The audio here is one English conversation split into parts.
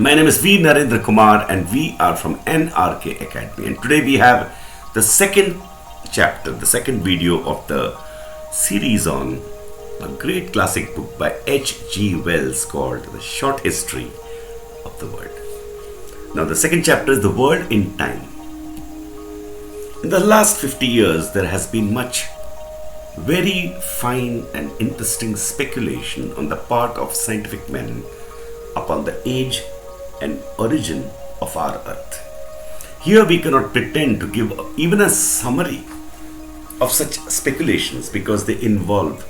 My name is V. Narendra Kumar and we are from NRK Academy, and today we have the second chapter, the second video of the series on a great classic book by H.G. Wells called The Short History of the World. Now the second chapter is The World in Time. In the last 50 years there has been much very fine and interesting speculation on the part of scientific men upon the age and origin of our earth. Here we cannot pretend to give even a summary of such speculations because they involve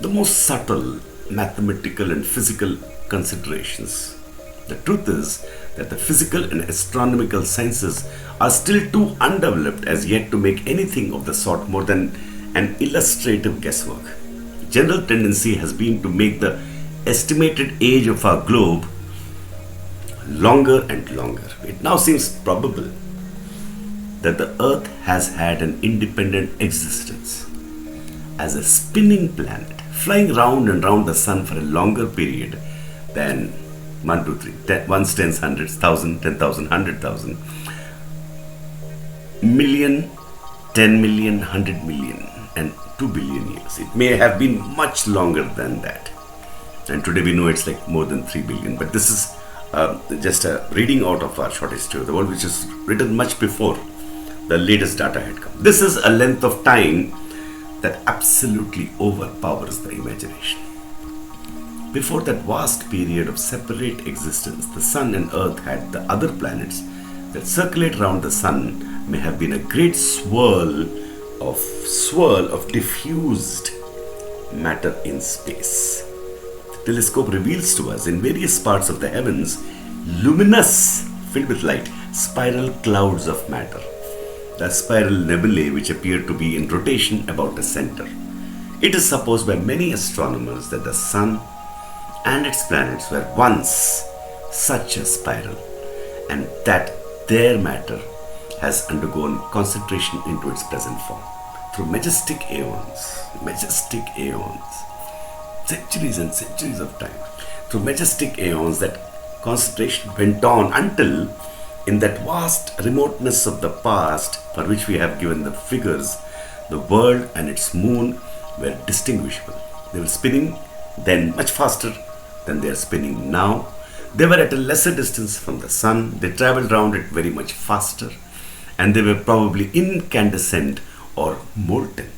the most subtle mathematical and physical considerations. The truth is that the physical and astronomical sciences are still too undeveloped as yet to make anything of the sort more than an illustrative guesswork. The general tendency has been to make the estimated age of our globe longer and longer. It now seems probable that the earth has had an independent existence as a spinning planet, flying round and round the sun for a longer period than 1, 2, 3, ones, tens, hundreds, thousand, 10,000, 100,000, million, 10 million, 100 million, and 2 billion years. It may have been much longer than that. And today we know it's like more than 3 billion. But this is just a reading out of our short history of the world, which is written much before the latest data had come. This is a length of time that absolutely overpowers the imagination. Before that vast period of separate existence, the sun and earth had the other planets that circulate around the sun may have been a great swirl of diffused matter in space. The telescope reveals to us in various parts of the heavens luminous, filled with light, spiral clouds of matter, the spiral nebulae which appear to be in rotation about the center. It is supposed by many astronomers that the sun and its planets were once such a spiral, and that their matter has undergone concentration into its present form. Through majestic aeons, centuries and centuries of time, through majestic aeons, that concentration went on until, in that vast remoteness of the past for which we have given the figures, the world and its moon were distinguishable. They were spinning then much faster than they are spinning now. They were at a lesser distance from the sun. They traveled round it very much faster, and they were probably incandescent or molten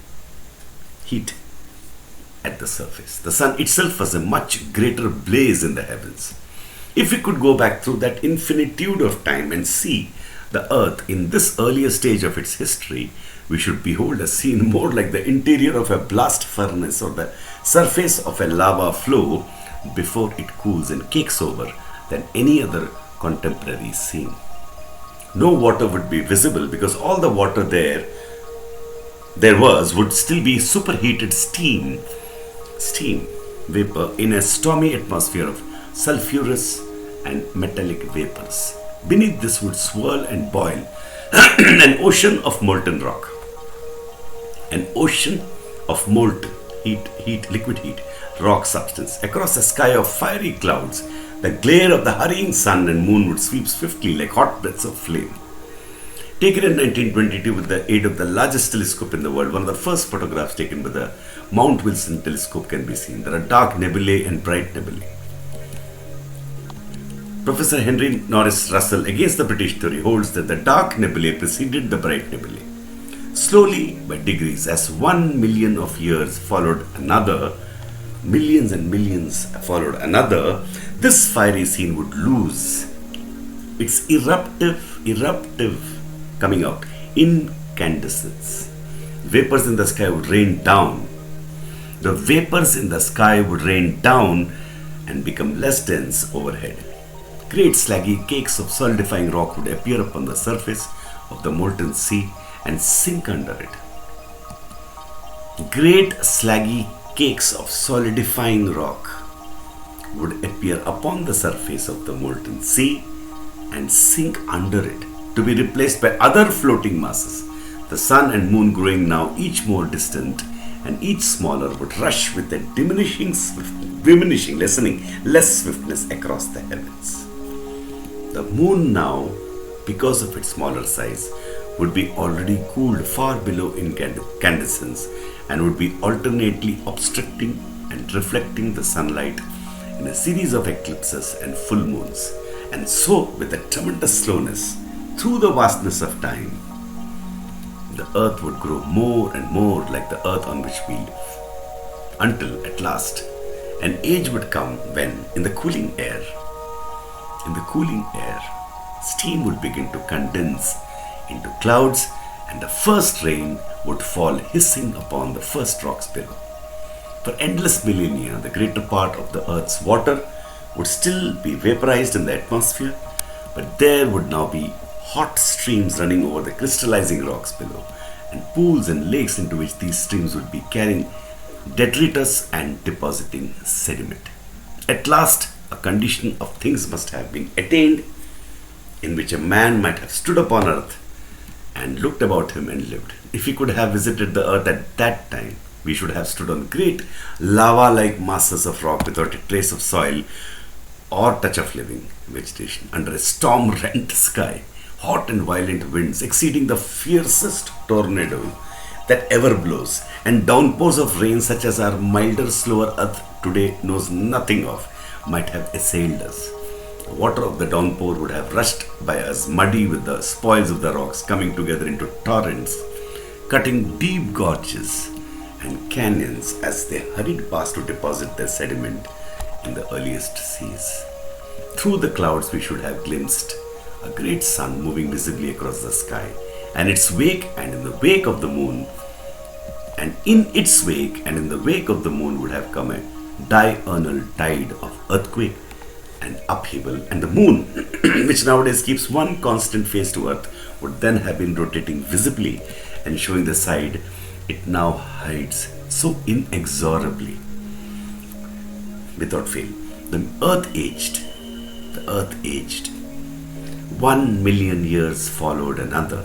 heat at the surface. The sun itself was a much greater blaze in the heavens. If we could go back through that infinitude of time and see the earth in this earlier stage of its history, we should behold a scene more like the interior of a blast furnace or the surface of a lava flow before it cools and cakes over than any other contemporary scene. No water would be visible because all the water there was would still be superheated steam vapor in a stormy atmosphere of sulfurous and metallic vapors. Beneath this would swirl and boil an ocean of molten rock, an ocean of molten liquid heat, rock substance. Across a sky of fiery clouds, the glare of the hurrying sun and moon would sweep swiftly like hot breaths of flame. Taken in 1922 with the aid of the largest telescope in the world, one of the first photographs taken with the Mount Wilson telescope can be seen. There are dark nebulae and bright nebulae. Professor Henry Norris Russell, against the British theory, holds that the dark nebulae preceded the bright nebulae. Slowly, by degrees, as 1 million of years followed another, millions and millions followed another, this fiery scene would lose its eruptive coming out, incandescence. Vapors in the sky would rain down. The vapors in the sky would rain down and become less dense overhead. Great slaggy cakes of solidifying rock would appear upon the surface of the molten sea and sink under it. Great slaggy cakes of solidifying rock would appear upon the surface of the molten sea and sink under it, to be replaced by other floating masses. The sun and moon, growing now each more distant and each smaller, would rush with a lessening less swiftness across the heavens. The moon now, because of its smaller size, would be already cooled far below incandescence and would be alternately obstructing and reflecting the sunlight in a series of eclipses and full moons. And so, with a tremendous slowness, through the vastness of time, the earth would grow more and more like the earth on which we live, until at last an age would come when, in the cooling air, steam would begin to condense into clouds, and the first rain would fall hissing upon the first rocks below. For endless millennia, the greater part of the earth's water would still be vaporized in the atmosphere, but there would now be hot streams running over the crystallizing rocks below, and pools and lakes into which these streams would be carrying detritus and depositing sediment. At last, a condition of things must have been attained in which a man might have stood upon earth and looked about him and lived. If he could have visited the earth at that time, we should have stood on great lava-like masses of rock without a trace of soil or touch of living vegetation, under a storm-rent sky, hot and violent winds exceeding the fiercest tornado that ever blows, and downpours of rain such as our milder, slower earth today knows nothing of might have assailed us. The water of the downpour would have rushed by us, muddy with the spoils of the rocks coming together into torrents, cutting deep gorges and canyons as they hurried past to deposit their sediment in the earliest seas. Through the clouds we should have glimpsed a great sun moving visibly across the sky, and its wake and in the wake of the moon, and in its wake and in the wake of the moon would have come a diurnal tide of earthquake and upheaval, and the moon, which nowadays keeps one constant face to earth, would then have been rotating visibly and showing the side it now hides so inexorably without fail. The earth aged. 1,000,000 years followed another,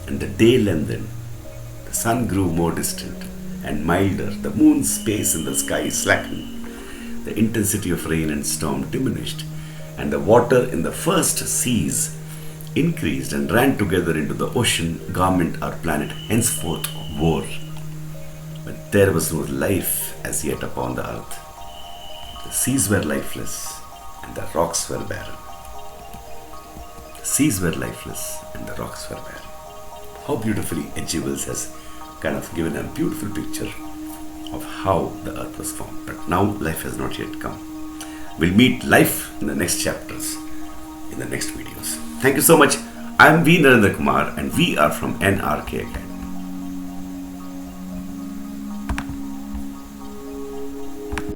and the day lengthened. The sun grew more distant and milder. The moon's space in the sky slackened. The intensity of rain and storm diminished, and the water in the first seas increased and ran together into the ocean garment our planet henceforth wore. But there was no life as yet upon the earth. The seas were lifeless, and the rocks were barren. The seas were lifeless, and the rocks were barren. How beautifully H.G. Wells has kind of given a beautiful picture of how the earth was formed. But now life has not yet come. We'll meet life in the next chapters, in the next videos. Thank you so much. I'm V. Narendra Kumar, and we are from NRK Academy.